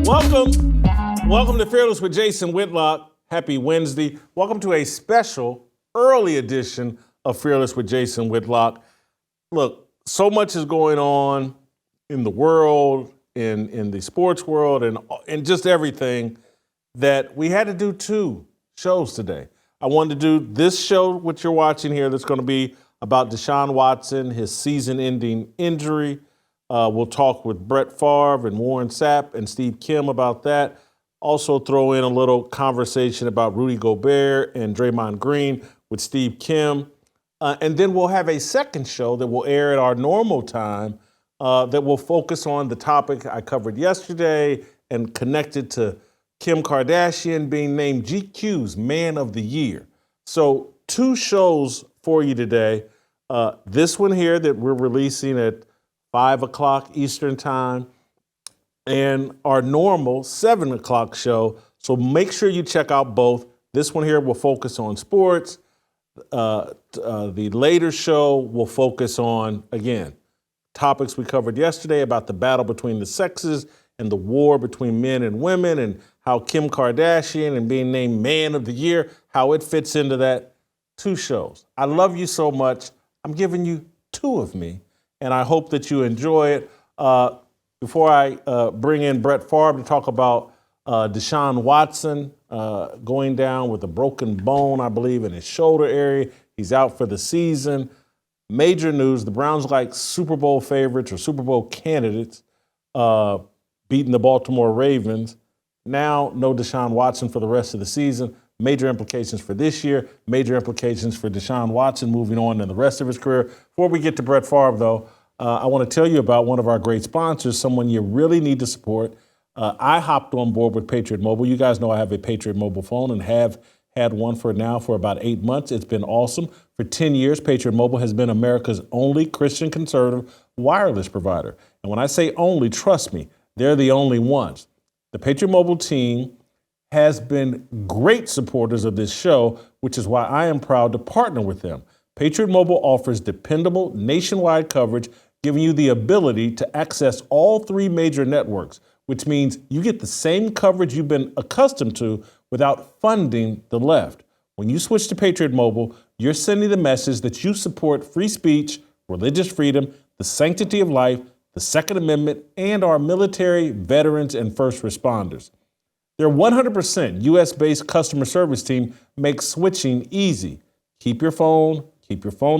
Welcome to Fearless with Jason Whitlock. Happy Wednesday. Welcome to a special early edition of Fearless with Jason Whitlock. Look, so much is going on in the world, in the sports world, and just everything that we had to do 2 shows today. I wanted to do this show, which you're watching here, that's going to be about Deshaun Watson, his season-ending injury. We'll talk with Brett Favre and Warren Sapp and Steve Kim about that. Also throw in a little conversation about Rudy Gobert and Draymond Green with Steve Kim. And then we'll have a second show that will air at our normal time that will focus on the topic I covered yesterday and connected to Kim Kardashian being named GQ's Man of the Year. So 2 shows for you today. This one here that we're releasing at 5 o'clock Eastern time, and our normal 7 o'clock show. So make sure you check out both. This one here will focus on sports. The later show will focus on, again, topics we covered yesterday about the battle between the sexes and the war between men and women and how Kim Kardashian and being named Man of the Year, how it fits into that. 2 shows. I love you so much. I'm giving you 2 of me, and I hope that you enjoy it. Before I bring in Brett Favre to talk about Deshaun Watson going down with a broken bone, I believe, in his shoulder area. He's out for the season. Major news, the Browns, like Super Bowl favorites or Super Bowl candidates, beating the Baltimore Ravens. Now, no Deshaun Watson for the rest of the season. Major implications for this year, major implications for Deshaun Watson moving on in the rest of his career. Before we get to Brett Favre, though, I want to tell you about one of our great sponsors, someone you really need to support. I hopped on board with Patriot Mobile. You guys know I have a Patriot Mobile phone and have had one for about 8 months. It's been awesome. For 10 years, Patriot Mobile has been America's only Christian conservative wireless provider. And when I say only, trust me, they're the only ones. The Patriot Mobile team has been great supporters of this show, which is why I am proud to partner with them. Patriot Mobile offers dependable nationwide coverage, giving you the ability to access all 3 major networks, which means you get the same coverage you've been accustomed to without funding the left. When you switch to Patriot Mobile, you're sending the message that you support free speech, religious freedom, the sanctity of life, the Second Amendment, and our military, veterans, and first responders. Their 100% U.S.-based customer service team makes switching easy. Keep your phone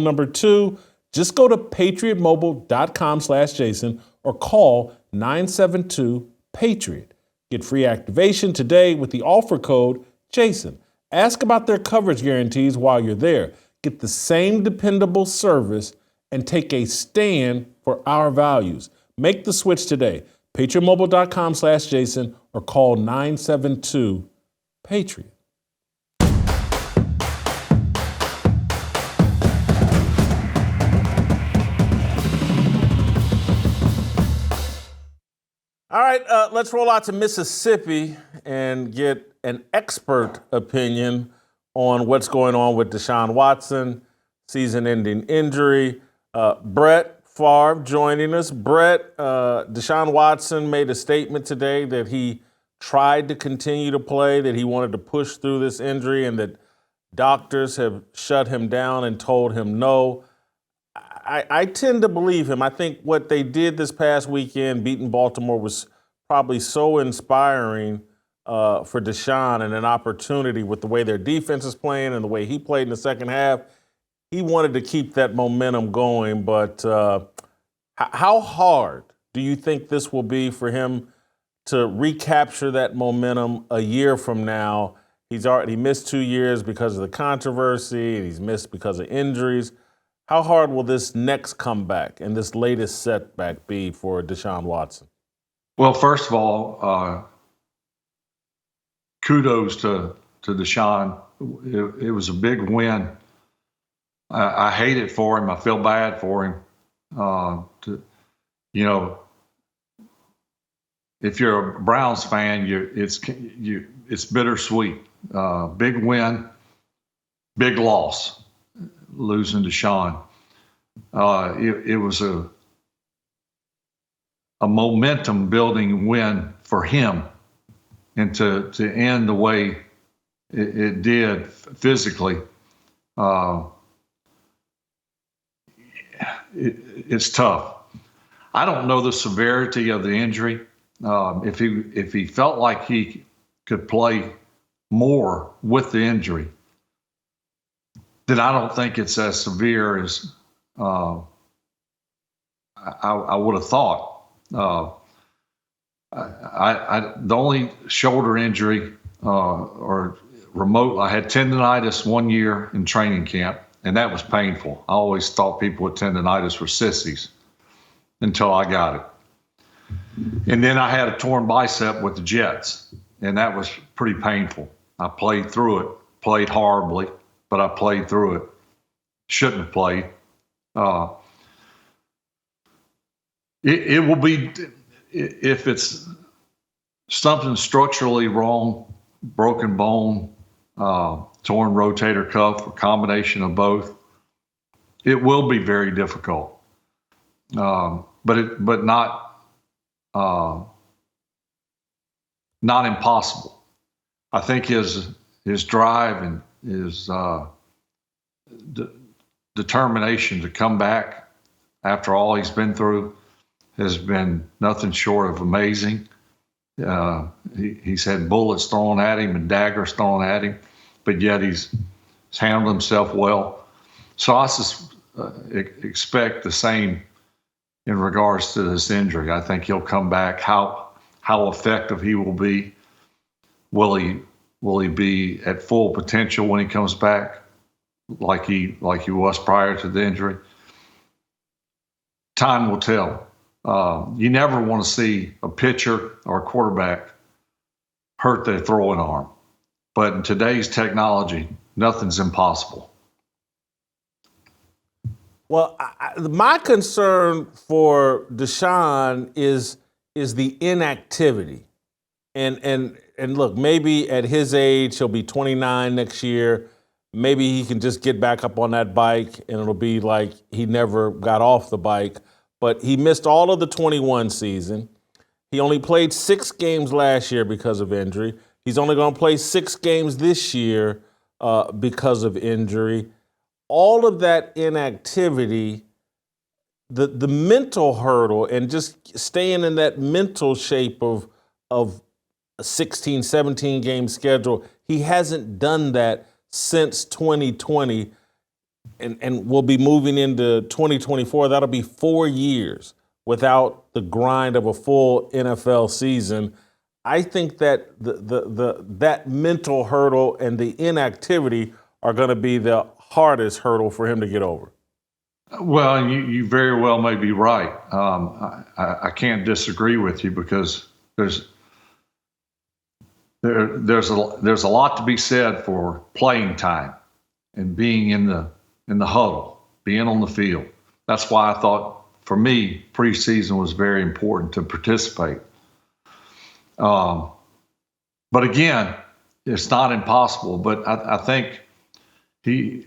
number too. Just go to patriotmobile.com/Jason or call 972-PATRIOT. Get free activation today with the offer code Jason. Ask about their coverage guarantees while you're there. Get the same dependable service and take a stand for our values. Make the switch today. patriotmobile.com/Jason or call 972-PATRIOT. All right, let's roll out to Mississippi and get an expert opinion on what's going on with Deshaun Watson, season-ending injury. Brett Favre joining us. Brett, Deshaun Watson made a statement today that he tried to continue to play, that he wanted to push through this injury, and that doctors have shut him down and told him no. I tend to believe him. I think what they did this past weekend, beating Baltimore, was probably so inspiring for Deshaun and an opportunity with the way their defense is playing and the way he played in the second half. He wanted to keep that momentum going, but how hard do you think this will be for him to recapture that momentum a year from now? He's already missed 2 years because of the controversy, and he's missed because of injuries. How hard will this next comeback and this latest setback be for Deshaun Watson? Well, first of all, kudos to Deshaun. It was a big win. I hate it for him. I feel bad for him. If you're a Browns fan, it's bittersweet. Big win, big loss. Losing Deshaun. It was a momentum building win for him and to end the way it did physically, it's tough. I don't know the severity of the injury. If he felt like he could play more with the injury, then I don't think it's as severe as I would have thought. The only shoulder injury or remote, I had tendonitis 1 year in training camp, and that was painful. I always thought people with tendonitis were sissies until I got it. And then I had a torn bicep with the Jets, and that was pretty painful. I played through it, played horribly, but I played through it. Shouldn't have played. It will be, if it's something structurally wrong, broken bone, torn rotator cuff, a combination of both, it will be very difficult. But not impossible. I think his drive and his determination to come back after all he's been through has been nothing short of amazing. He's had bullets thrown at him and daggers thrown at him, but yet he's handled himself well. So I expect the same in regards to this injury. I think he'll come back. How effective he will be? Will he be at full potential when he comes back, like he was prior to the injury? Time will tell. You never want to see a pitcher or a quarterback hurt their throwing arm, but in today's technology, nothing's impossible. Well, my concern for Deshaun is the inactivity, and look, maybe at his age he'll be 29 next year. Maybe he can just get back up on that bike, and it'll be like he never got off the bike. But he missed all of the 21 season. He only played 6 games last year because of injury. He's only going to play 6 games this year because of injury. All of that inactivity, the mental hurdle, and just staying in that mental shape of a 16, 17 game schedule, he hasn't done that since 2020. And we'll be moving into 2024. That'll be 4 years without the grind of a full NFL season. I think that that mental hurdle and the inactivity are going to be the hardest hurdle for him to get over. Well, you very well may be right. I can't disagree with you because there's a lot to be said for playing time and being in the huddle, being on the field. That's why I thought, for me, preseason was very important to participate. But again, it's not impossible. But I think I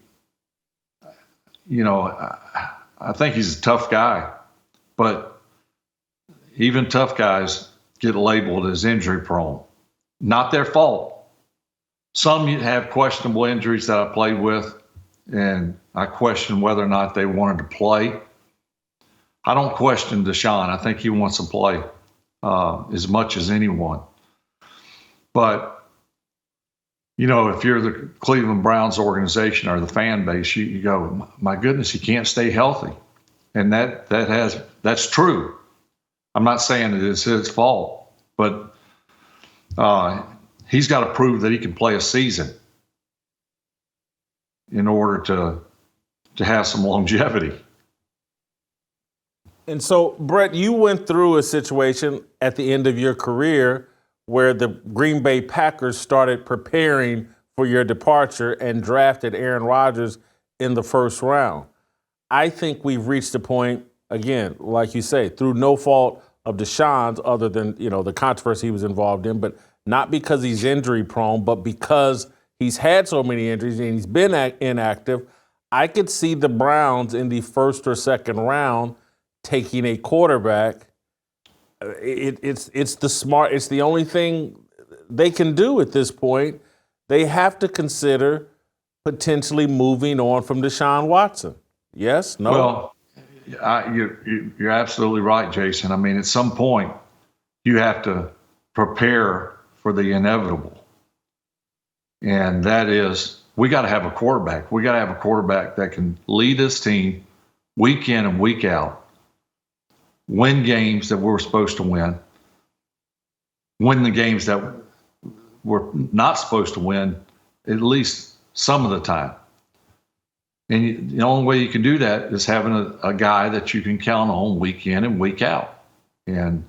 think he's a tough guy. But even tough guys get labeled as injury prone. Not their fault. Some have questionable injuries that I played with, and I question whether or not they wanted to play. I don't question Deshaun. I think he wants to play as much as anyone. But, if you're the Cleveland Browns organization or the fan base, you go, my goodness, he can't stay healthy. And that's true. I'm not saying that it's his fault, but he's got to prove that he can play a season in order to have some longevity. And so, Brett, you went through a situation at the end of your career where the Green Bay Packers started preparing for your departure and drafted Aaron Rodgers in the first round. I think we've reached a point, again, like you say, through no fault of Deshaun's other than, the controversy he was involved in, but not because he's injury prone, but because he's had so many injuries and he's been inactive. I could see the Browns in the first or second round taking a quarterback. It's the only thing they can do at this point. They have to consider potentially moving on from Deshaun Watson. Yes? No? Well, you're absolutely right, Jason. I mean, at some point, you have to prepare for the inevitable. And that is, we got to have a quarterback. We got to have a quarterback that can lead this team week in and week out, win games that we're supposed to win the games that we're not supposed to win, at least some of the time. And the only way you can do that is having a guy that you can count on week in and week out. And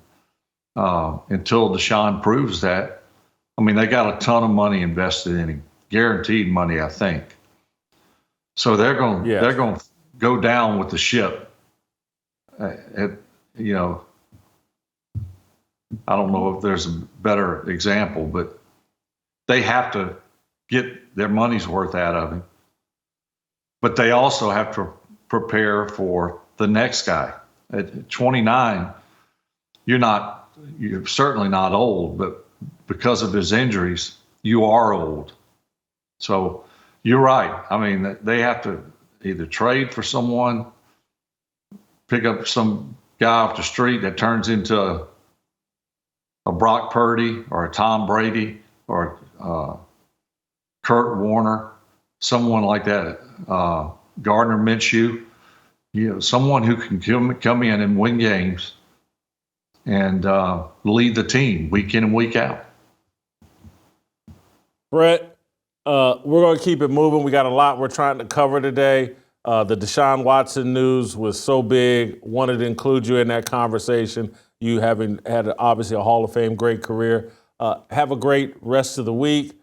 until Deshaun proves that, I mean, they got a ton of money invested in him, guaranteed money, I think. So they're going to go down with the ship. I don't know if there's a better example, but they have to get their money's worth out of him. But they also have to prepare for the next guy. At 29, you're certainly not old, but because of his injuries, you are old. So you're right. I mean, they have to either trade for someone, pick up some guy off the street that turns into a Brock Purdy or a Tom Brady or Kurt Warner, someone like that, Gardner Minshew, someone who can come in and win games and lead the team week in and week out. Brett, we're going to keep it moving. We got a lot we're trying to cover today. The Deshaun Watson news was so big. Wanted to include you in that conversation. You having had obviously a Hall of Fame great career. Have a great rest of the week.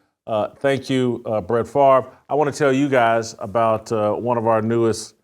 Thank you, Brett Favre. I want to tell you guys about one of our newest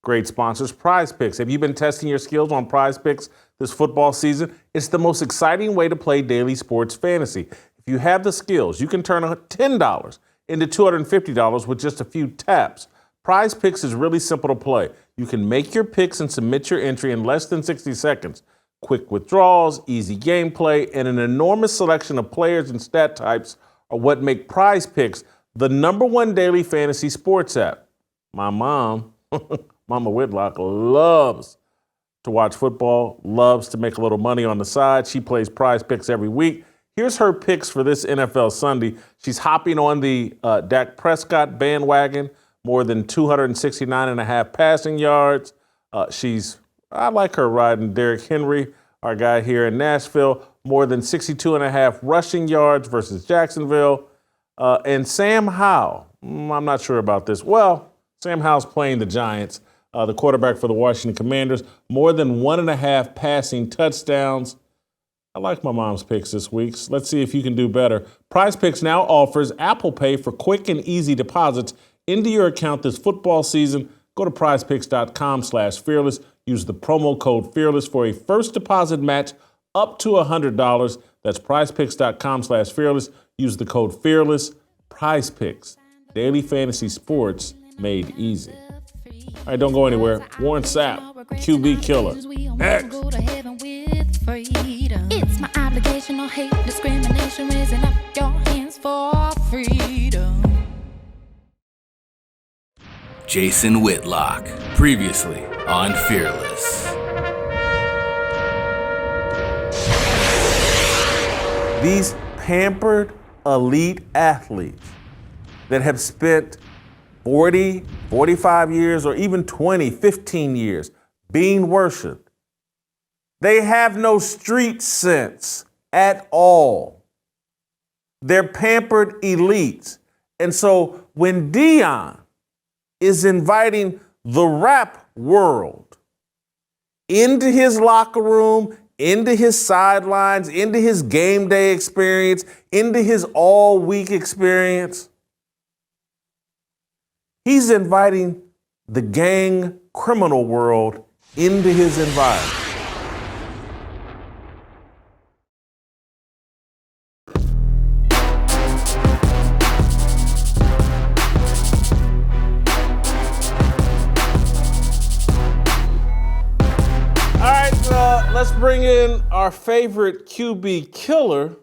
great sponsors, Prize Picks. Have you been testing your skills on Prize Picks this football season? It's the most exciting way to play daily sports fantasy. If you have the skills, you can turn $10 into $250 with just a few taps. Prize Picks is really simple to play. You can make your picks and submit your entry in less than 60 seconds. Quick withdrawals, easy gameplay, and an enormous selection of players and stat types are what make Prize Picks the #1 daily fantasy sports app. My mom, Mama Whitlock, loves to watch football, loves to make a little money on the side. She plays Prize Picks every week. Here's her picks for this NFL Sunday. She's hopping on the Dak Prescott bandwagon, more than 269.5 passing yards. I like her riding Derrick Henry, our guy here in Nashville, more than 62.5 rushing yards versus Jacksonville. And Sam Howell, I'm not sure about this. Well, Sam Howell's playing the Giants, the quarterback for the Washington Commanders, more than 1.5 passing touchdowns. I like my mom's picks this week. So let's see if you can do better. Prize Picks now offers Apple Pay for quick and easy deposits into your account this football season. Go to prizepicks.com/fearless. Use the promo code fearless for a first deposit match up to $100. That's prizepicks.com/fearless. Use the code fearless. Prize Picks, daily fantasy sports made easy. All right, don't go anywhere. Warren Sapp, QB killer. Next. It's my obligation, no hate, discrimination, raising up your hands for freedom. Jason Whitlock, previously on Fearless. These pampered elite athletes that have spent 40, 45 years, or even 20, 15 years being worshiped, they have no street sense at all. They're pampered elites. And so when Deion is inviting the rap world into his locker room, into his sidelines, into his game day experience, into his all-week experience, he's inviting the gang criminal world into his environment. Let's bring in our favorite QB killer,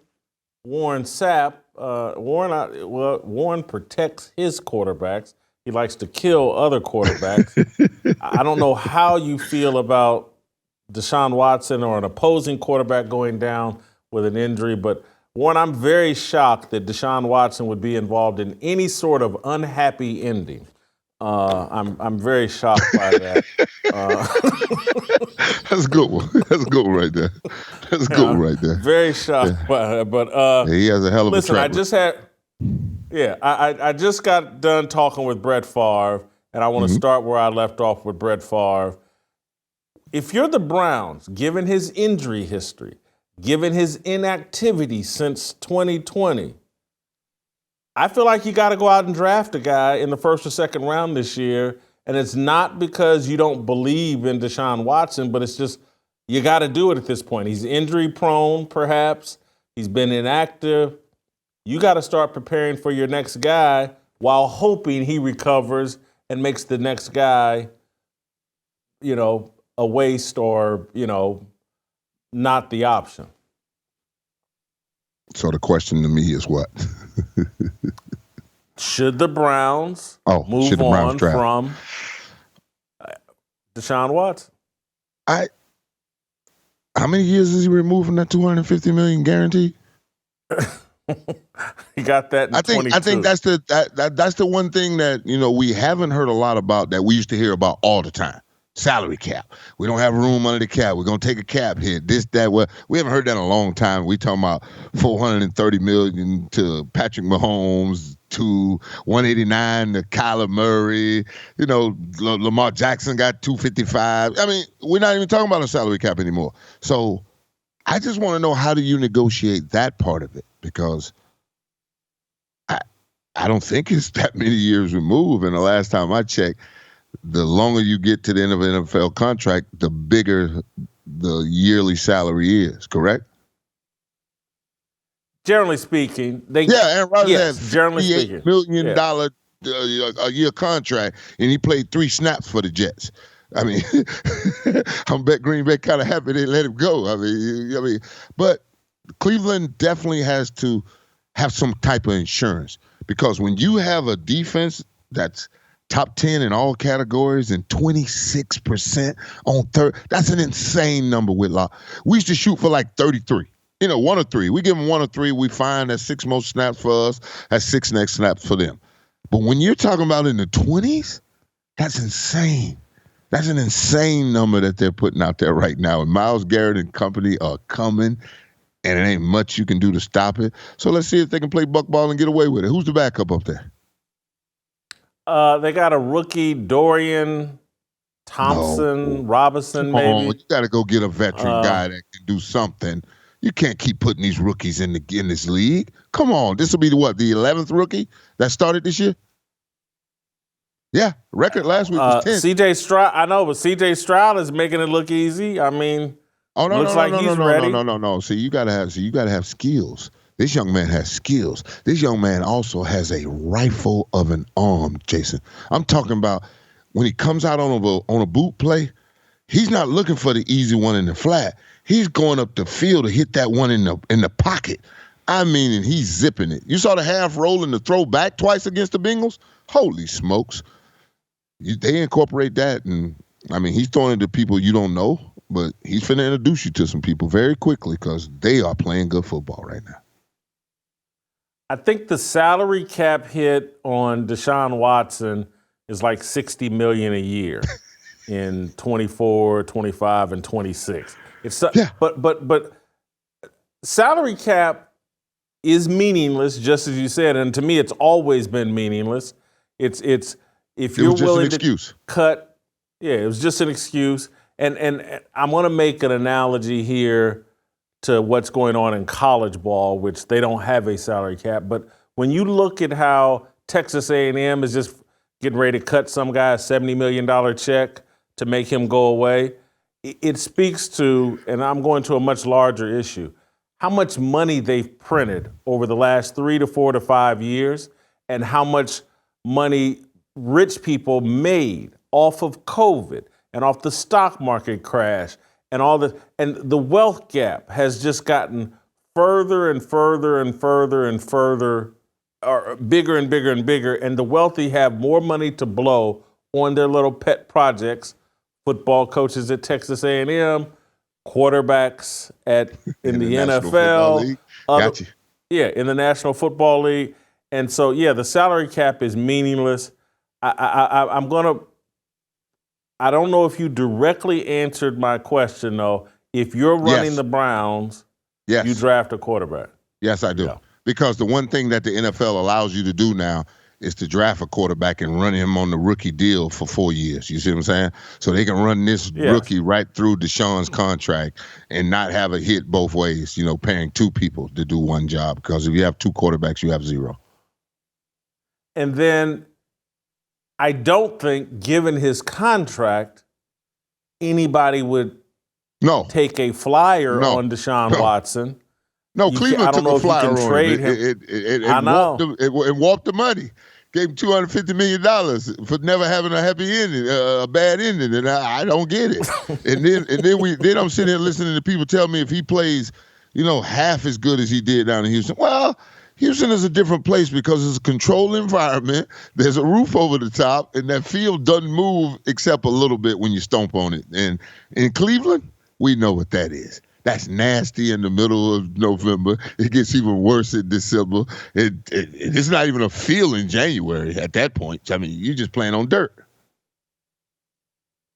Warren Sapp. Warren protects his quarterbacks. He likes to kill other quarterbacks. I don't know how you feel about Deshaun Watson or an opposing quarterback going down with an injury, but Warren, I'm very shocked that Deshaun Watson would be involved in any sort of unhappy ending. I'm very shocked by that. That's a good one. That's a good one right there. That's a good one right there. Very shocked by that. But he has a hell of a track. I just got done talking with Brett Favre, and I want to start where I left off with Brett Favre. If you're the Browns, given his injury history, given his inactivity since 2020, I feel like you got to go out and draft a guy in the first or second round this year. And it's not because you don't believe in Deshaun Watson, but it's just you got to do it at this point. He's injury prone, perhaps. He's been inactive. You got to start preparing for your next guy while hoping he recovers and makes the next guy, a waste or, not the option. So the question to me is what? Should the Browns move on from Deshaun Watson? How many years is he removing that $250 million guarantee? He got that in 22. I think that's the one thing that we haven't heard a lot about that we used to hear about all the time. Salary cap. We don't have room under the cap. We're going to take a cap hit. This, that, well. We haven't heard that in a long time. We talking about $430 million to Patrick Mahomes, to $189 to Kyler Murray. Lamar Jackson got $255. I mean, we're not even talking about a salary cap anymore. So I just want to know, how do you negotiate that part of it? Because I don't think it's that many years removed. And the last time I checked, the longer you get to the end of an NFL contract, the bigger the yearly salary is, correct? Generally speaking. Aaron Rodgers has generally $58 million a year contract, and he played 3 snaps for the Jets. I mean, I bet Green Bay kind of happy they let him go. I mean, but Cleveland definitely has to have some type of insurance, because when you have a defense that's top 10 in all categories and 26% on third, that's an insane number, Whitlock. We used to shoot for like 33. 1 or 3. We give them 1 or 3. We find that's 6 most snaps for us. That's 6 next snaps for them. But when you're talking about in the 20s, that's insane. That's an insane number that they're putting out there right now. And Myles Garrett and company are coming, and it ain't much you can do to stop it. So let's see if they can play buck ball and get away with it. Who's the backup up there? They got a rookie, Dorian Thompson, Robinson, maybe. You got to go get a veteran guy that can do something. You can't keep putting these rookies in this league. Come on, this will be the 11th rookie that started this year? Yeah, record last week was 10. C.J. Stroud, I know, but C.J. Stroud is making it look easy. I mean, looks like he's ready. No. See, you gotta have skills. This young man has skills. This young man also has a rifle of an arm, Jason. I'm talking about when he comes out on a boot play, he's not looking for the easy one in the flat. He's going up the field to hit that one in the pocket. I mean, and he's zipping it. You saw the half roll and the throw back twice against the Bengals? Holy smokes. They incorporate that, and, I mean, he's throwing it to people you don't know, but he's finna introduce you to some people very quickly because they are playing good football right now. I think the salary cap hit on Deshaun Watson is like $60 million a year in 24, 25, and 26. But salary cap is meaningless, just as you said, and to me, it's always been meaningless. It's if you're willing to cut, it was just an excuse. And I'm going to make an analogy here to what's going on in college ball, which they don't have a salary cap. But when you look at how Texas A&M is just getting ready to cut some guy a $70 million check to make him go away, it speaks to, and I'm going to a much larger issue, how much money they've printed over the last 3 to 4 to 5 years and how much money rich people made off of COVID and off the stock market crash and all the wealth gap has just gotten further and further and further and further, or bigger and bigger and bigger, and the wealthy have more money to blow on their little pet projects. Football coaches at Texas A&M, quarterbacks in the NFL. Gotcha. Yeah, in the National Football League. And so, yeah, the salary cap is meaningless. I don't know if you directly answered my question, though. If you're running the Browns, you draft a quarterback. Yes, I do. Yeah. Because the one thing that the NFL allows you to do now is to draft a quarterback and run him on the rookie deal for 4 years. You see what I'm saying? So they can run this rookie right through Deshaun's contract and not have a hit both ways, paying two people to do one job. Because if you have two quarterbacks, you have zero. And then I don't think, given his contract, anybody would take a flyer on Deshaun Watson. No, Cleveland took a flyer on him. It warped the money. Gave him $250 million for never having a happy ending, a bad ending, and I don't get it. then I'm sitting here listening to people tell me if he plays, half as good as he did down in Houston. Well, Houston is a different place because it's a controlled environment. There's a roof over the top, and that field doesn't move except a little bit when you stomp on it. And in Cleveland, we know what that is. That's nasty in the middle of November. It gets even worse in December. It's not even a feel in January at that point. I mean, you're just playing on dirt.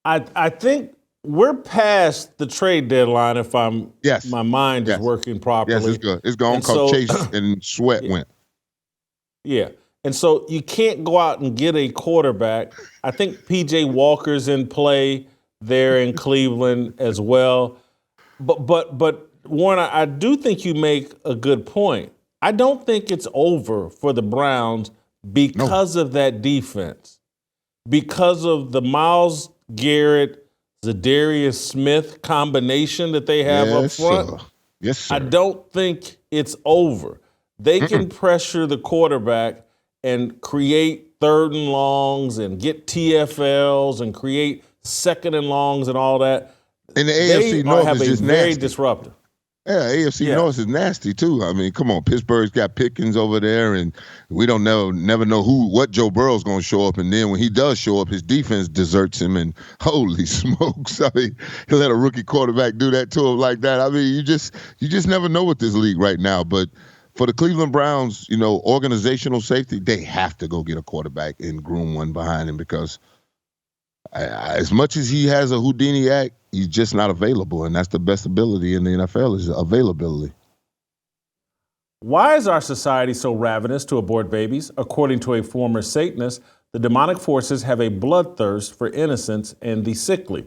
I think we're past the trade deadline if my mind is working properly. Yes, it's good. It's gone because Chase and Sweat went. Yeah. And so you can't go out and get a quarterback. I think P.J. Walker's in play there in Cleveland as well. But Warren, I do think you make a good point. I don't think it's over for the Browns because of that defense, because of the Myles Garrett, Zadarius Smith combination that they have up front. Sir. Yes, sir. I don't think it's over. They can pressure the quarterback and create third and longs and get TFLs and create second and longs and all that. And the AFC North is just very nasty. disruptive. Yeah, AFC North is nasty too. I mean, come on, Pittsburgh's got Pickens over there, and we don't never know what Joe Burrow's going to show up. And then when he does show up, his defense deserts him. And holy smokes, I mean, he'll let a rookie quarterback do that to him like that. I mean, you just never know with this league right now. But for the Cleveland Browns, organizational safety, they have to go get a quarterback and groom one behind him because as much as he has a Houdini act, he's just not available, and that's the best ability in the NFL is availability. Why is our society so ravenous to abort babies? According to a former Satanist, the demonic forces have a bloodthirst for innocence and the sickly.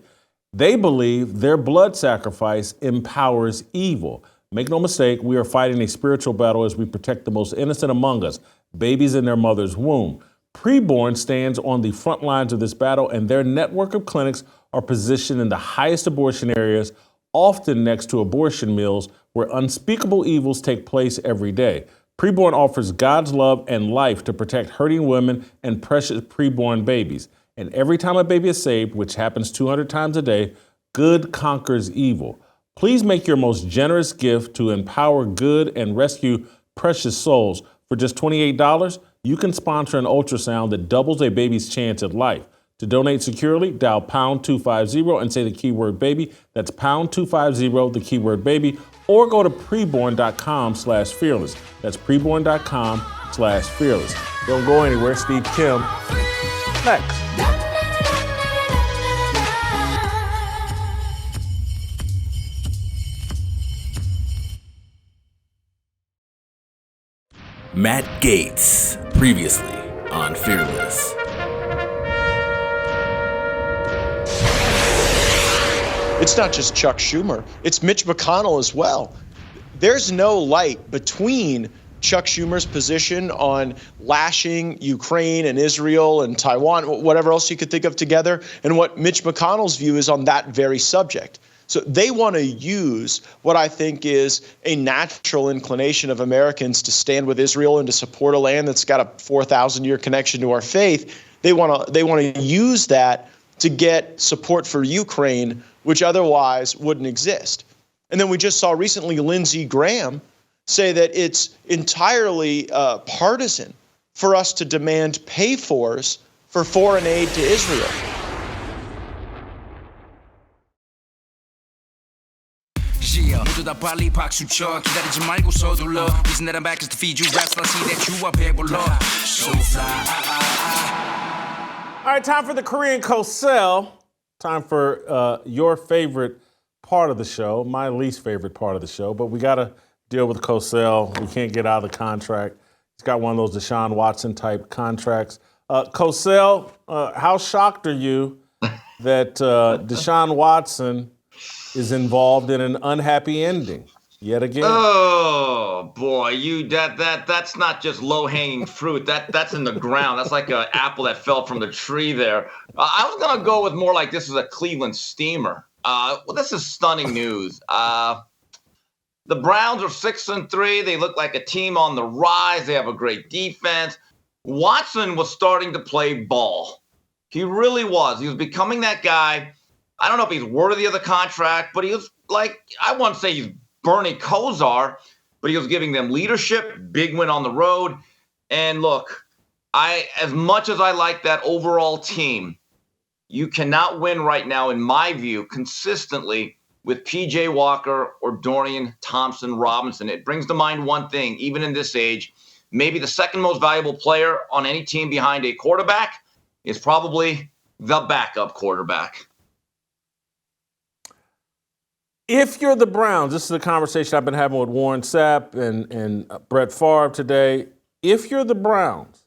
They believe their blood sacrifice empowers evil. Make no mistake, we are fighting a spiritual battle as we protect the most innocent among us, babies in their mother's womb. Preborn stands on the front lines of this battle, and their network of clinics are positioned in the highest abortion areas, often next to abortion mills where unspeakable evils take place every day. Preborn offers God's love and life to protect hurting women and precious preborn babies. And every time a baby is saved, which happens 200 times a day, good conquers evil. Please make your most generous gift to empower good and rescue precious souls. For just $28, you can sponsor an ultrasound that doubles a baby's chance at life. To donate securely, dial pound 250 and say the keyword baby. That's pound 250, the keyword baby, or go to preborn.com/fearless. That's preborn.com/fearless. Don't go anywhere. Steve Kim. Next. Matt Gaetz, previously on Fearless. It's not just Chuck Schumer, it's Mitch McConnell as well. There's no light between Chuck Schumer's position on lashing Ukraine and Israel and Taiwan, whatever else you could think of together, and what Mitch McConnell's view is on that very subject. So they want to use what I think is a natural inclination of Americans to stand with Israel and to support a land that's got a 4,000-year connection to our faith. They want to use that to get support for Ukraine, which otherwise wouldn't exist. And then we just saw recently Lindsey Graham say that it's entirely partisan for us to demand pay-fors for foreign aid to Israel. 모두 다 빨리 박수 쳐 기다리지 말고 서둘러 Reason that I'm back is to feed you raps I see that you are 배불러 So fly All right, time for the Korean Cosell. Time for your favorite part of the show, my least favorite part of the show, but we got to deal with Cosell. We can't get out of the contract. He's got one of those Deshaun Watson type contracts. Cosell, how shocked are you that Deshaun Watson is involved in an unhappy ending yet again? Oh boy, that's not just low-hanging fruit. That's in the ground. That's like an apple that fell from the tree there. I was gonna go with more like this is a Cleveland steamer. Well, this is stunning news. The Browns are 6-3. They look like a team on the rise. They have a great defense. Watson was starting to play ball. He really was. He was becoming that guy. I don't know if he's worthy of the contract, but he was like, I wouldn't say he's Bernie Kosar, but he was giving them leadership, big win on the road. And look, as much as I like that overall team, you cannot win right now, in my view, consistently with P.J. Walker or Dorian Thompson-Robinson. It brings to mind one thing, even in this age, maybe the second most valuable player on any team behind a quarterback is probably the backup quarterback. If you're the Browns, this is a conversation I've been having with Warren Sapp and Brett Favre today. If you're the Browns,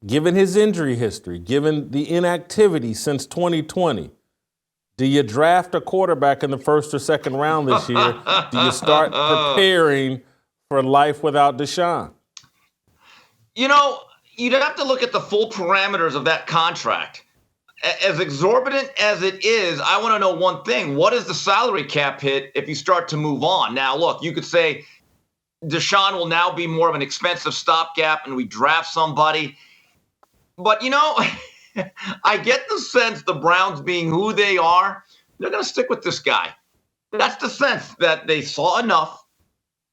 given his injury history, given the inactivity since 2020, do you draft a quarterback in the first or second round this year? Do you start preparing for life without Deshaun? You know, you'd have to look at the full parameters of that contract. As exorbitant as it is, I want to know one thing. What is the salary cap hit if you start to move on? Now, look, you could say Deshaun will now be more of an expensive stopgap and we draft somebody. But, you know, I get the sense the Browns being who they are, they're going to stick with this guy. That's the sense that they saw enough.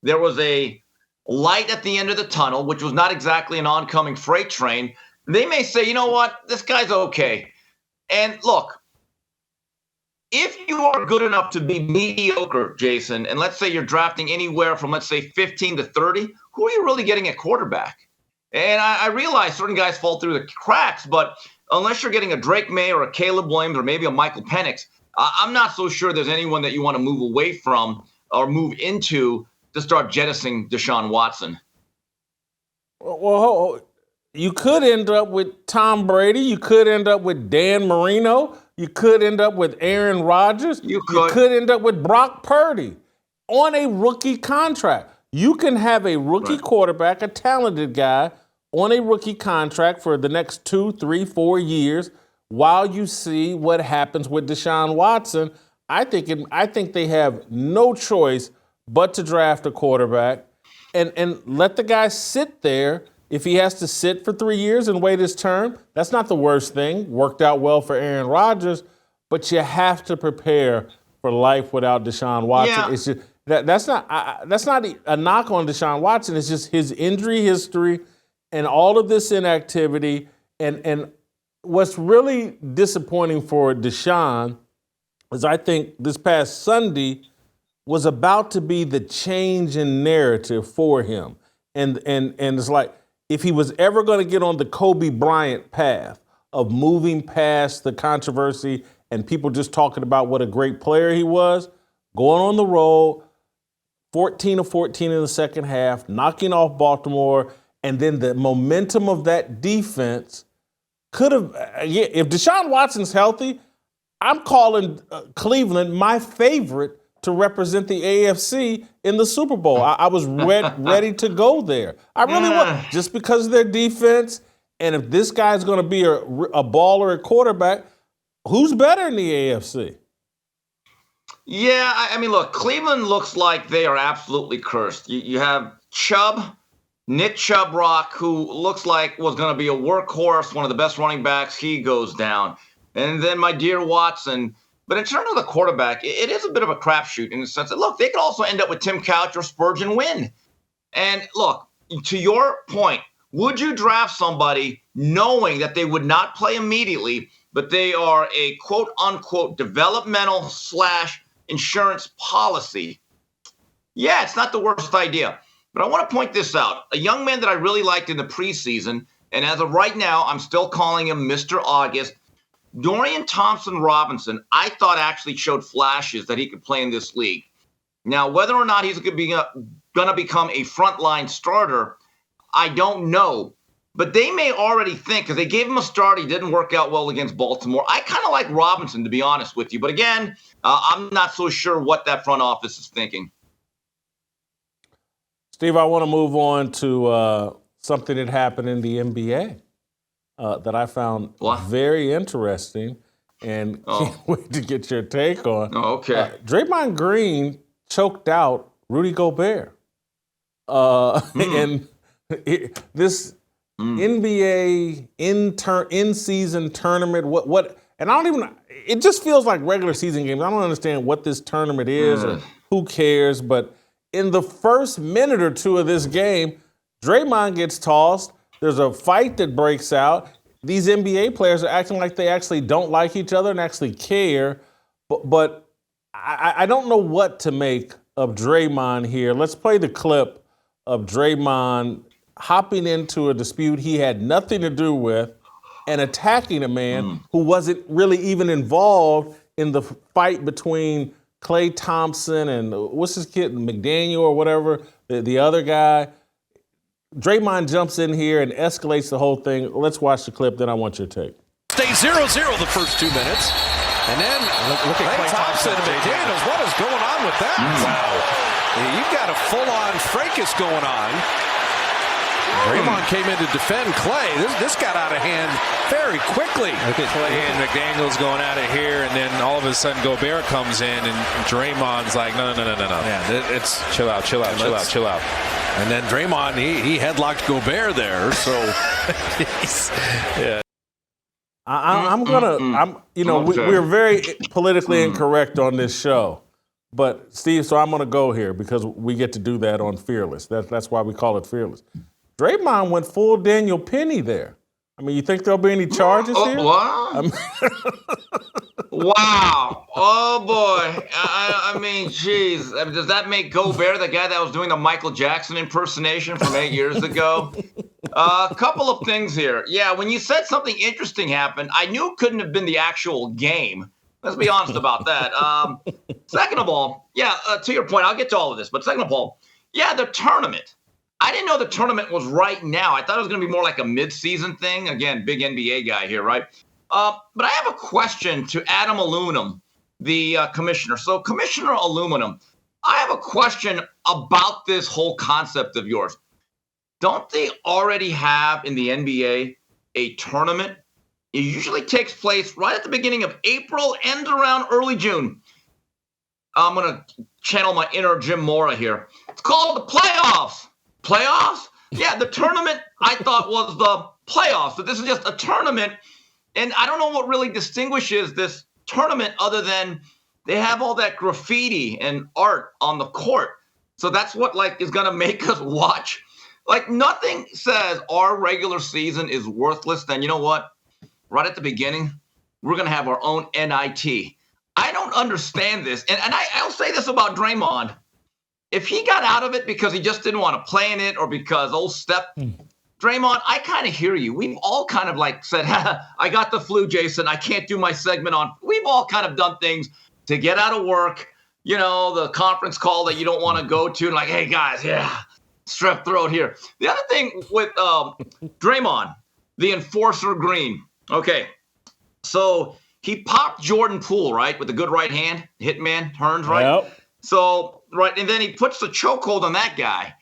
There was a light at the end of the tunnel, which was not exactly an oncoming freight train. They may say, you know what, this guy's okay. And look, if you are good enough to be mediocre, Jason, and let's say you're drafting anywhere from, let's say, 15 to 30, who are you really getting at quarterback? And I realize certain guys fall through the cracks, but unless you're getting a Drake May or a Caleb Williams or maybe a Michael Penix, I'm not so sure there's anyone that you want to move away from or move into to start jettisoning Deshaun Watson. Well, you could end up with Tom Brady. You could end up with Dan Marino. You could end up with Aaron Rodgers. You could end up with Brock Purdy on a rookie contract. You can have a rookie quarterback, a talented guy, on a rookie contract for the next 2, 3, 4 years while you see what happens with Deshaun Watson. I think they have no choice but to draft a quarterback and let the guy sit there. If he has to sit for 3 years and wait his turn, that's not the worst thing. Worked out well for Aaron Rodgers, but you have to prepare for life without Deshaun Watson. Yeah. It's just that's not a knock on Deshaun Watson. It's just his injury history and all of this inactivity. And what's really disappointing for Deshaun is I think this past Sunday was about to be the change in narrative for him. And it's like, if he was ever going to get on the Kobe Bryant path of moving past the controversy and people just talking about what a great player he was, going on the road, 14 of 14 in the second half, knocking off Baltimore, and then the momentum of that defense could have, if Deshaun Watson's healthy, I'm calling Cleveland my favorite to represent the AFC in the Super Bowl. I was ready to go there. I really want, just because of their defense, and if this guy's going to be a baller at quarterback, who's better in the AFC? Yeah, I mean, look, Cleveland looks like they are absolutely cursed. You have Nick Chubb-Rock, who looks like was going to be a workhorse, one of the best running backs. He goes down. And then my dear Watson, But in terms of the quarterback, it is a bit of a crapshoot in the sense that, look, they could also end up with Tim Couch or Spurgeon Wynn. And look, to your point, would you draft somebody knowing that they would not play immediately, but they are a quote-unquote developmental / insurance policy? Yeah, it's not the worst idea. But I want to point this out. A young man that I really liked in the preseason, and as of right now, I'm still calling him Mr. August, Dorian Thompson-Robinson, I thought actually showed flashes that he could play in this league. Now, whether or not he's going to become a frontline starter, I don't know. But they may already think, because they gave him a start, he didn't work out well against Baltimore. I kind of like Robinson, to be honest with you. But again, I'm not so sure what that front office is thinking. Steve, I want to move on to something that happened in the NBA that I found very interesting and can't wait to get your take on. Okay. Draymond Green choked out Rudy Gobert. And this NBA in-season tournament, what? And I don't even, it just feels like regular season games. I don't understand what this tournament is or who cares, but in the first minute or two of this game, Draymond gets tossed. There's a fight that breaks out. These NBA players are acting like they actually don't like each other and actually care. But I don't know what to make of Draymond here. Let's play the clip of Draymond hopping into a dispute he had nothing to do with and attacking a man who wasn't really even involved in the fight between Klay Thompson and what's his kid, McDaniel or whatever, the other guy. Draymond jumps in here and escalates the whole thing. Let's watch the clip, then I want your take. Stay 0-0 the first 2 minutes. And then look at Klay Thompson and McDaniels. What is going on with that? Wow. You've got a full-on fracas going on. Draymond came in to defend Klay. This got out of hand very quickly. Look at Klay and McDaniels going out of here, and then all of a sudden Gobert comes in, and Draymond's like, no. Yeah, it's chill out. And then Draymond, he headlocked Gobert there. So, yeah. We're very politically incorrect on this show. But, Steve, so I'm going to go here because we get to do that on Fearless. That's why we call it Fearless. Draymond went full Daniel Penny there. I mean, you think there'll be any charges here? Wow. Wow. Oh, boy. I mean, geez. Does that make Gobert the guy that was doing the Michael Jackson impersonation from 8 years ago? A couple of things here. Yeah, when you said something interesting happened, I knew it couldn't have been the actual game. Let's be honest about that. Second of all, to your point, I'll get to all of this. But second of all, the tournament. I didn't know the tournament was right now. I thought it was going to be more like a mid-season thing. Again, big NBA guy here, right? But I have a question to Adam Aluminum, the commissioner. So, Commissioner Aluminum, I have a question about this whole concept of yours. Don't they already have in the NBA a tournament? It usually takes place right at the beginning of April, ends around early June. I'm going to channel my inner Jim Mora here. It's called the playoffs. Playoffs? Yeah, the tournament I thought was the playoffs. So this is just a tournament. And I don't know what really distinguishes this tournament other than they have all that graffiti and art on the court. So that's what is going to make us watch. Nothing says our regular season is worthless than, you know what? Right at the beginning, we're going to have our own NIT. I don't understand this. And I'll say this about Draymond. If he got out of it because he just didn't want to play in it or because old Steph, Draymond, I kind of hear you. We've all kind of said, I got the flu, Jason. I can't do my segment on. We've all kind of done things to get out of work. You know, the conference call that you don't want to go to. And hey, guys, strep throat here. The other thing with Draymond, the enforcer Green. Okay, so he popped Jordan Poole, right, with a good right hand, hitman, turns, right? Yep. So, right, and then he puts the chokehold on that guy.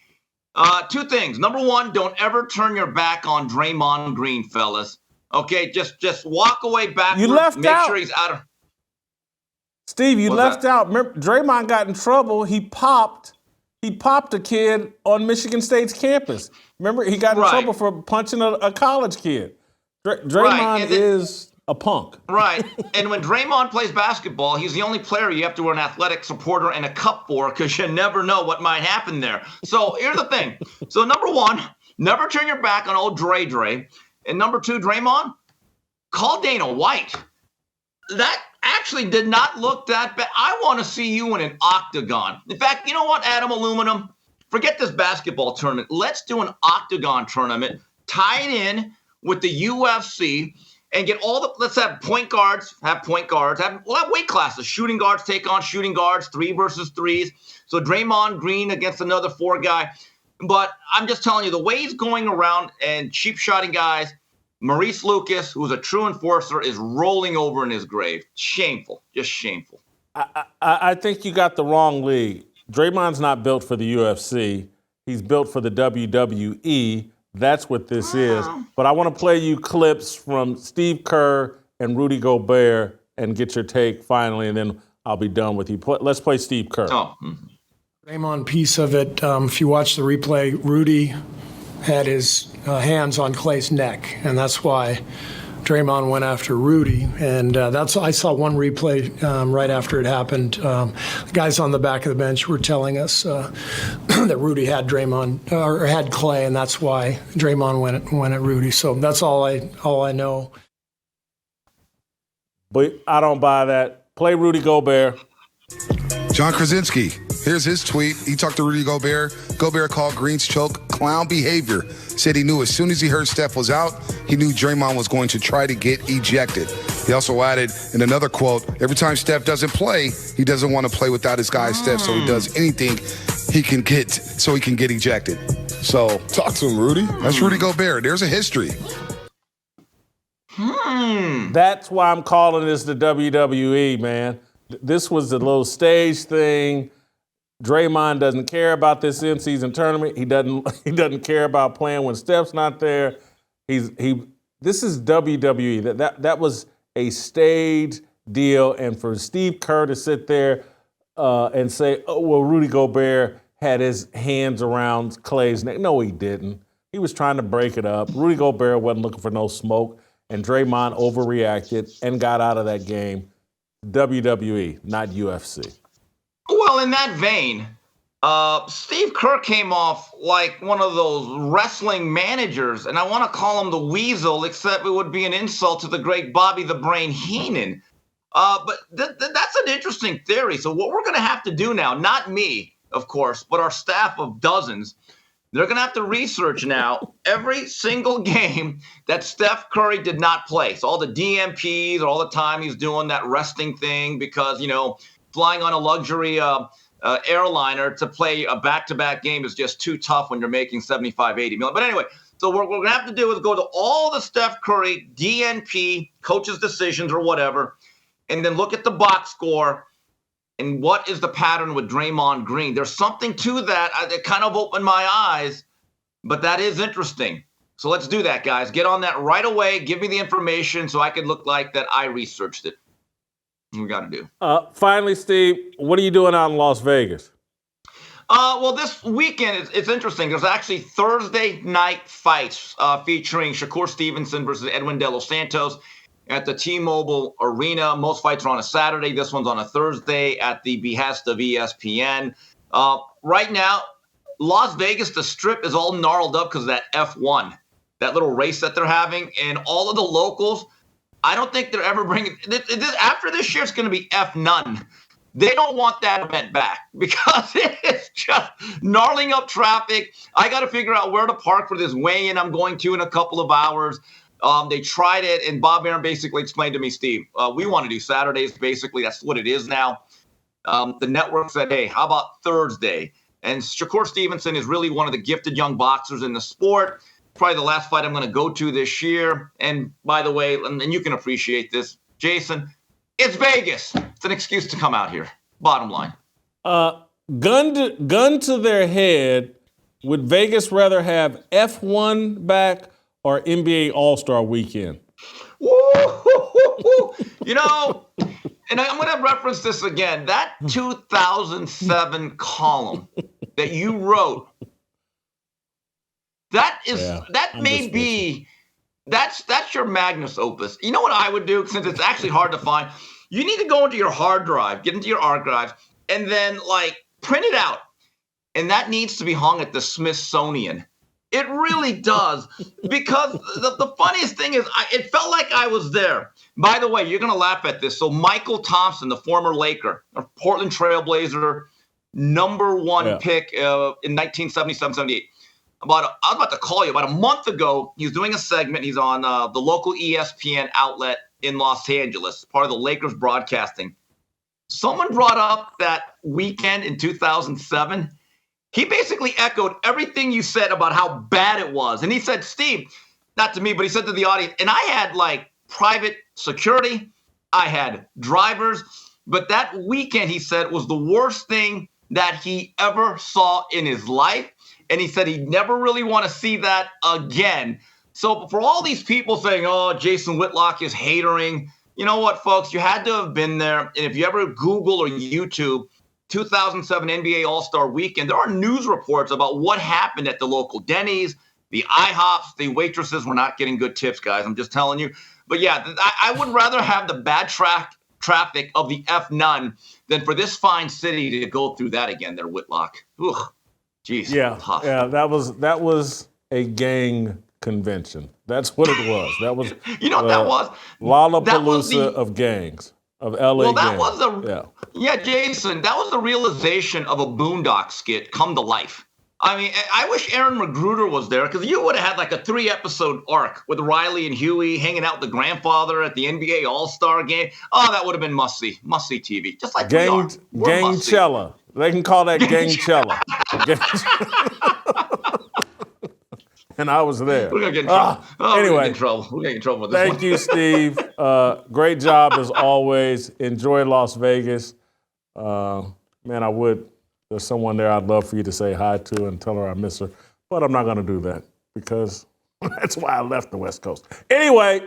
Two things. Number one, don't ever turn your back on Draymond Green, fellas. Okay, just walk away backwards. You left make out. Sure he's out of. Steve, you What's left that? out. Remember, Draymond got in trouble. He popped a kid on Michigan State's campus. Remember, he got in trouble for punching a college kid. Draymond Right, and then- is a punk. Right. And when Draymond plays basketball, he's the only player you have to wear an athletic supporter and a cup for because you never know what might happen there. So here's the thing. So number one, never turn your back on old Dre. And number two, Draymond, call Dana White. That actually did not look that bad. I want to see you in an octagon. In fact, you know what, Adam Aluminum? Forget this basketball tournament. Let's do an octagon tournament, tie it in with the UFC, and get let's have point guards, we'll have weight classes. Shooting guards take on shooting guards, 3 versus 3s. So Draymond Green against another 4 guy. But I'm just telling you, the way he's going around and cheap shotting guys, Maurice Lucas, who's a true enforcer, is rolling over in his grave. Shameful, just shameful. I think you got the wrong league. Draymond's not built for the UFC. He's built for the WWE. That's what this is. But I want to play you clips from Steve Kerr and Rudy Gobert and get your take finally, and then I'll be done with you. Let's play Steve Kerr. Draymond piece of it, if you watch the replay, Rudy had his hands on Clay's neck, and that's why Draymond went after Rudy. And I saw one replay right after it happened. The guys on the back of the bench were telling us that Rudy had Draymond or had Clay, and that's why Draymond went at Rudy. So that's all I know. But I don't buy that. Play Rudy Gobert. John Krasinski, here's his tweet. He talked to Rudy Gobert. Gobert called Green's choke clown behavior. Said he knew as soon as he heard Steph was out, he knew Draymond was going to try to get ejected. He also added in another quote, every time Steph doesn't play, he doesn't want to play without his guy Steph, so he does anything he can get so he can get ejected. So talk to him, Rudy. That's Rudy Gobert. There's a history. That's why I'm calling this the WWE, man. This was a little stage thing. Draymond doesn't care about this in-season tournament. He doesn't care about playing when Steph's not there. This is WWE. That was a stage deal, and for Steve Kerr to sit there and say, "Oh well, Rudy Gobert had his hands around Clay's neck." No, he didn't. He was trying to break it up. Rudy Gobert wasn't looking for no smoke, and Draymond overreacted and got out of that game. WWE, not UFC. Well, in that vein, Steve Kerr came off like one of those wrestling managers, and I want to call him the Weasel, except it would be an insult to the great Bobby the Brain Heenan. But that's an interesting theory. So what we're going to have to do now, not me, of course, but our staff of dozens, they're going to have to research now every single game that Steph Curry did not play. So all the DMPs, all the time he's doing that resting thing because, flying on a luxury airliner to play a back-to-back game is just too tough when you're making $75, $80 million. But anyway, so what we're going to have to do is go to all the Steph Curry DNP, coach's decisions or whatever, and then look at the box score. And what is the pattern with Draymond Green? There's something to that that kind of opened my eyes, but that is interesting. So let's do that, guys. Get on that right away. Give me the information so I can look like that I researched it. We got to do. Finally, Steve, what are you doing out in Las Vegas? Well, this weekend, it's interesting. There's actually Thursday night fights featuring Shakur Stevenson versus Edwin De Los Santos at the T-Mobile Arena. Most fights are on a Saturday. This one's on a Thursday at the behest of ESPN. Right now, Las Vegas, the Strip is all gnarled up because of that F1, that little race that they're having. And all of the locals, I don't think they're ever bringing – after this year, it's going to be F-none. They don't want that event back because it's just gnarling up traffic. I got to figure out where to park for this weigh-in I'm going to in a couple of hours. They tried it, and Bob Aaron basically explained to me, Steve, we want to do Saturdays, basically. That's what it is now. The network said, hey, how about Thursday? And Shakur Stevenson is really one of the gifted young boxers in the sport. Probably the last fight I'm going to go to this year. And by the way, and you can appreciate this, Jason, it's Vegas. It's an excuse to come out here. Bottom line. Gun to their head, would Vegas rather have F1 back or NBA All-Star Weekend? And I'm going to reference this again. That 2007 column that you wrote, that may be That's your magnus opus. You know what I would do, since it's actually hard to find? You need to go into your hard drive, get into your archives, and then print it out. And that needs to be hung at the Smithsonian. It really does, because the funniest thing is it felt like I was there. By the way, you're going to laugh at this. So Michael Thompson, the former Laker, a Portland Trailblazer, #1 pick in 1977-78. I was about to call you. About a month ago, he was doing a segment. He's on the local ESPN outlet in Los Angeles, part of the Lakers broadcasting. Someone brought up that weekend in 2007. He basically echoed everything you said about how bad it was. And he said, Steve, not to me, but he said to the audience, and I had private security, I had drivers, but that weekend, he said, was the worst thing that he ever saw in his life. And he said he'd never really want to see that again. So for all these people saying, oh, Jason Whitlock is hatering, you know what, folks, you had to have been there. And if you ever Google or YouTube 2007 NBA All-Star Weekend, there are news reports about what happened at the local Denny's, the IHOPs, the waitresses were not getting good tips, guys. I'm just telling you. But yeah, I would rather have the bad traffic of the F-Nun than for this fine city to go through that again there, Whitlock. Ugh, jeez. Yeah, tough. Yeah, that was a gang convention. That's what it was. That was you know what that was? Lollapalooza of gangs. Of LA. Well, that gangs. was Jason, that was the realization of a Boondock skit come to life. I mean, I wish Aaron Magruder was there, because you would have had a 3-episode arc with Riley and Huey hanging out with the grandfather at the NBA All-Star game. Oh, that would have been must-see TV. Just like Gangcella. They can call that Gangcella. And I was there. We're going to get in trouble. Anyway, we're going to get in trouble with this thank you, Steve. Great job as always. Enjoy Las Vegas. Man, there's someone there I'd love for you to say hi to and tell her I miss her. But I'm not going to do that, because that's why I left the West Coast. Anyway,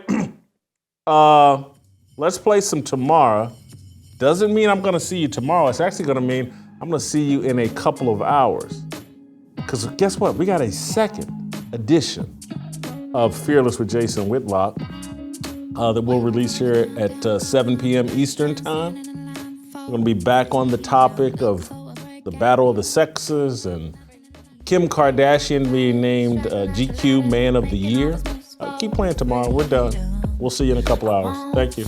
let's play some tomorrow. Doesn't mean I'm going to see you tomorrow. It's actually going to mean I'm going to see you in a couple of hours. Because guess what? We got a second edition of Fearless with Jason Whitlock that we'll release here at 7 p.m. Eastern Time. We're going to be back on the topic of the battle of the sexes and Kim Kardashian being named GQ Man of the Year. Keep playing tomorrow. We're done. We'll see you in a couple hours. Thank you.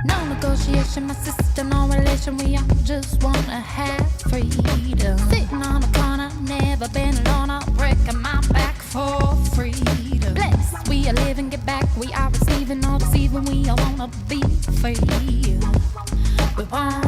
No negotiation, my sister, no relation. We all just wanna have freedom. Sitting on a corner, never been alone. I'm breaking my back for freedom. Blessed, we are living, get back. We are receiving, all deceiving. We all wanna be free. We want